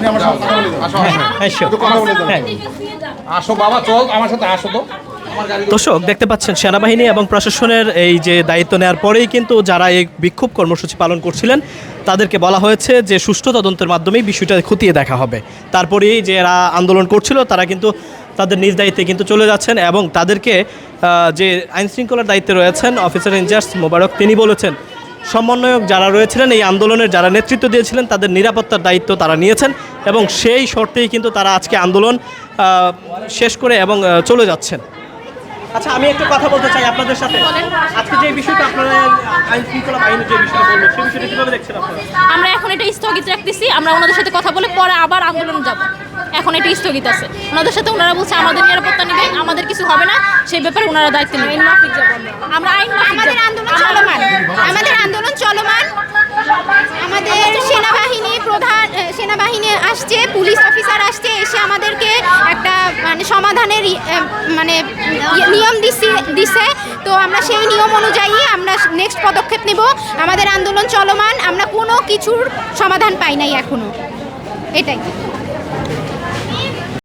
আপনি আমার সাথে কথা বলে দেন। আসো sure. একটু কথা বলে দেন। আসো বাবা, চল আমার সাথে আসো তো। আমার গাড়ি দর্শক দেখতে পাচ্ছেন সেনাবাহিনী এবং প্রশাসনের এই যে দায়িত্ব নেওয়ার পরেই কিন্তু যারা এই বিক্ষোভ কর্মসূচি পালন করছিলেন তাদেরকে বলা হয়েছে যে সুষ্ঠু তদন্তের মাধ্যমেই বিষয়টা খতিয়ে দেখা হবে। তারপরেই যে এরা আন্দোলন করছিল তারা কিন্তু তাদের নিজ দায়িত্বে কিন্তু চলে যাচ্ছেন এবং তাদেরকে যে আইনশৃঙ্খলার দায়িত্বে রয়েছেন অফিসার ইনচার্জ মোবারক, তিনি বলেছেন সমন্বয়ক যারা রয়েছিলেন এই আন্দোলনের যারা নেতৃত্ব দিয়েছিলেন তাদের নিরাপত্তার দায়িত্ব তারা নিয়েছেন এবং সেই শর্তেই কিন্তু তারা আজকে আন্দোলন শেষ করে এবং চলে যাচ্ছেন। আচ্ছা, আমি একটু কথা বলতে চাই আপনাদের সাথে। আজকে যে বিষয়টা আপনারা আইন শৃঙ্খলা বাহিনী যে বিষয়টা বললো সেই বিষয়টা কিভাবে দেখছেন আপনারা? আমরা এখন এটা স্থগিত রাখতেছি, আমরা ওনাদের সাথে কথা বলে পরে আবার আন্দোলন যাব। এখন এটা স্থগিত আছে, ওনাদের সাথে ওনারা বলছে আমাদের নিরাপত্তা নেবে, আমাদের কিছু হবে না, সেই ব্যাপারে ওনারা দায়িত্ব নেবেন। আমরা আইন আমাদের আন্দোলন চলমান, আমাদের আন্দোলন চলমান। আমাদের সেনাবাহিনী আসছে, পুলিশ অফিসার আসছে, এসে আমাদেরকে একটা মানে সমাধানের নিয়ম দিছে। তো আমরা সেই নিয়ম অনুযায়ী আমরা নেক্সট পদক্ষেপ নেব। আমাদের আন্দোলন চলমান, আমরা কোনো কিছুর সমাধান পাই নাই এখনো, এটাই।